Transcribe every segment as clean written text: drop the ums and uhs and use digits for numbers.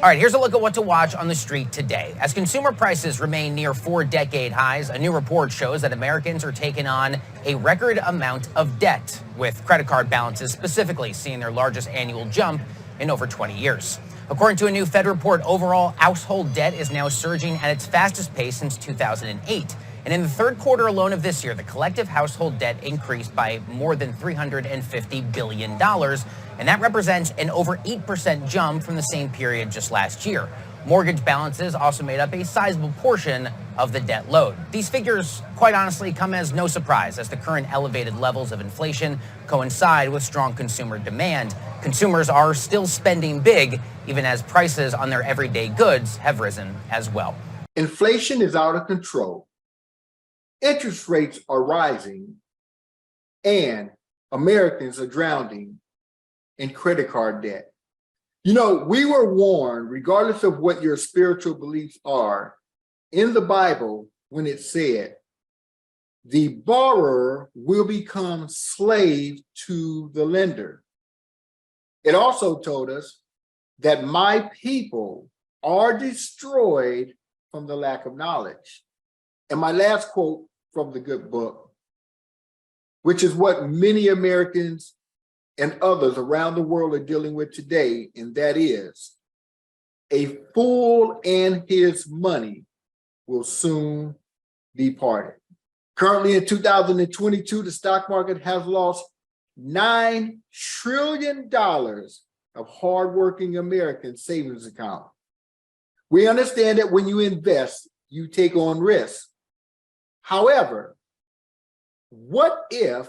All right, here's a look at what to watch on the street today. As consumer prices remain near 4-decade highs, a new report shows that Americans are taking on a record amount of debt, with credit card balances specifically seeing their largest annual jump in over 20 years. According to a new Fed report, overall household debt is now surging at its fastest pace since 2008. And in the third quarter alone of this year, the collective household debt increased by more than $350 billion. And that represents an over 8% jump from the same period just last year. Mortgage balances also made up a sizable portion of the debt load. These figures, quite honestly, come as no surprise, as the current elevated levels of inflation coincide with strong consumer demand. Consumers are still spending big, even as prices on their everyday goods have risen as well. Inflation is out of control. Interest rates are rising, and Americans are drowning in credit card debt. You know, we were warned, regardless of what your spiritual beliefs are, in the Bible when it said, the borrower will become slave to the lender. It also told us that my people are destroyed from the lack of knowledge. And my last quote from the good book, which is what many Americans and others around the world are dealing with today, and that is, a fool and his money will soon be parted. Currently in 2022, the stock market has lost $9 trillion of hardworking American savings account. We understand that when you invest, you take on risk. However, what if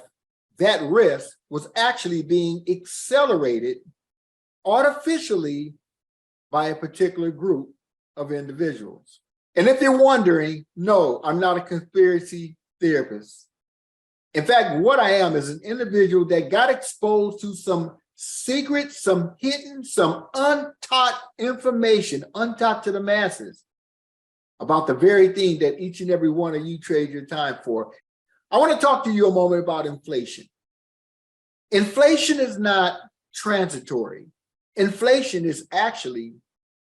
that risk was actually being accelerated artificially by a particular group of individuals? And if you're wondering, no, I'm not a conspiracy theorist. In fact, what I am is an individual that got exposed to some secret, some hidden, some untaught information, untaught to the masses, about the very thing that each and every one of you trade your time for. I want to talk to you a moment about inflation. Inflation is not transitory. Inflation is actually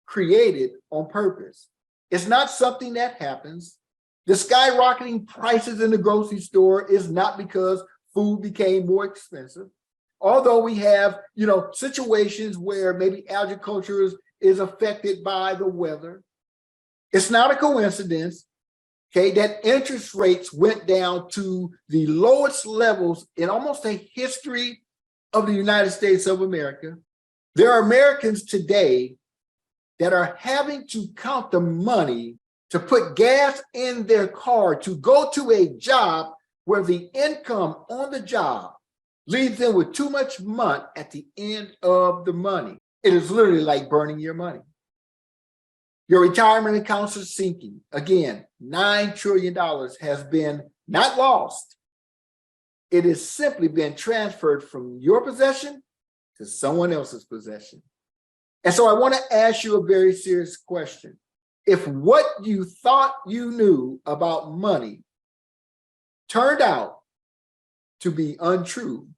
created on purpose. It's not something that happens. The skyrocketing prices in the grocery store is not because food became more expensive. Although we have, situations where maybe agriculture is affected by the weather. It's not a coincidence, that interest rates went down to the lowest levels in almost a history of the United States of America. There are Americans today that are having to count the money to put gas in their car to go to a job where the income on the job leaves them with too much money at the end of the money. It is literally like burning your money. Your retirement accounts are sinking. Again, $9 trillion has been not lost. It has simply been transferred from your possession to someone else's possession. And so I want to ask you a very serious question. If what you thought you knew about money turned out to be untrue,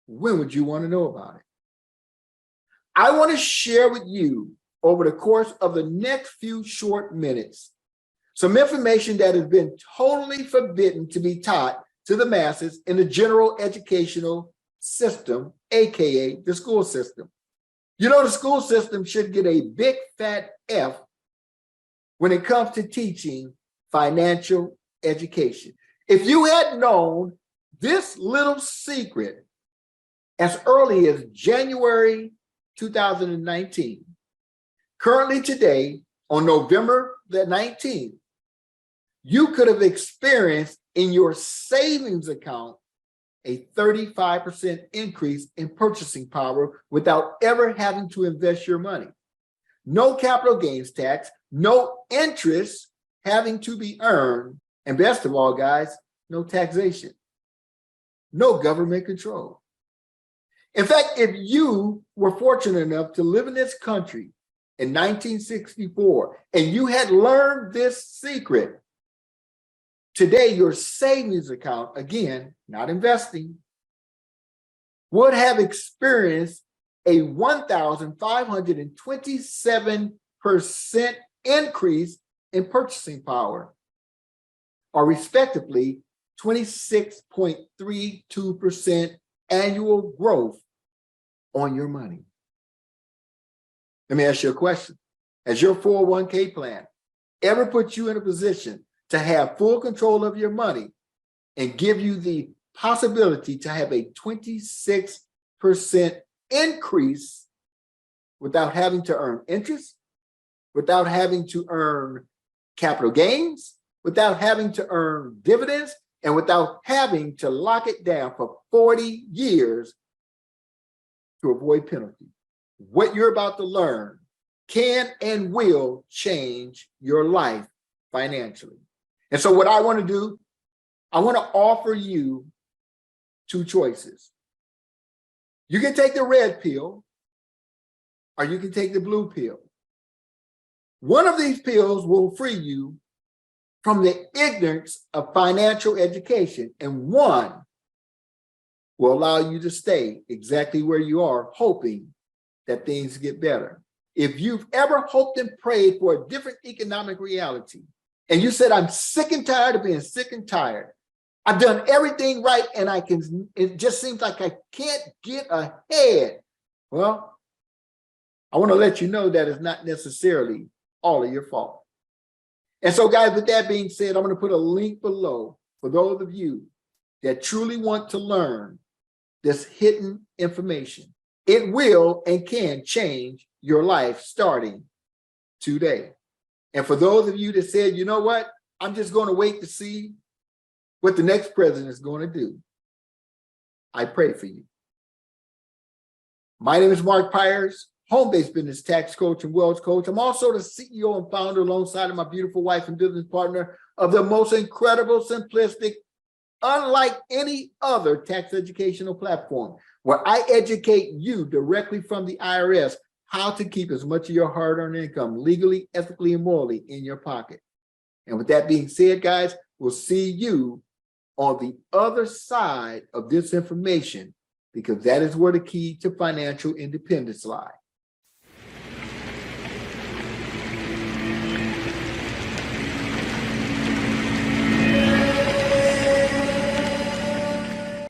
when would you want to know about it? I want to share with you over the course of the next few short minutes some information that has been totally forbidden to be taught to the masses in the general educational system, aka the school system. The school system should get a big fat F when it comes to teaching financial education. If you had known this little secret as early as January 2019, currently today, on November the 19th, you could have experienced in your savings account a 35% increase in purchasing power without ever having to invest your money. No capital gains tax, no interest having to be earned, and best of all, guys, no taxation, no government control. In fact, if you were fortunate enough to live in this country in 1964 and you had learned this secret, today your savings account, again, not investing, would have experienced a 1,527% increase in purchasing power, or respectively 26.32% annual growth on your money. Let me ask you a question. Has your 401k plan ever put you in a position to have full control of your money and give you the possibility to have a 26% increase without having to earn interest, without having to earn capital gains, without having to earn dividends, and without having to lock it down for 40 years to avoid penalty? What you're about to learn can and will change your life financially. And so what I want to do, I want to offer you two choices. You can take the red pill or you can take the blue pill. One of these pills will free you from the ignorance of financial education, and one will allow you to stay exactly where you are, hoping that things get better. If you've ever hoped and prayed for a different economic reality, and you said, I'm sick and tired of being sick and tired, I've done everything right and it just seems like I can't get ahead. Well, I want to let you know that it's not necessarily all of your fault. And so guys, with that being said, I'm going to put a link below for those of you that truly want to learn this hidden information. It will and can change your life starting today. And for those of you that said, you know what, I'm just going to wait to see what the next president is going to do, I pray for you. My name is Mark Pyers, home-based business tax coach and wealth coach. I'm also the CEO and founder, alongside of my beautiful wife and business partner, of the most incredible, simplistic, unlike any other tax educational platform, where I educate you directly from the IRS how to keep as much of your hard-earned income legally, ethically, and morally in your pocket. And with that being said, guys, we'll see you on the other side of this information, because that is where the key to financial independence lies.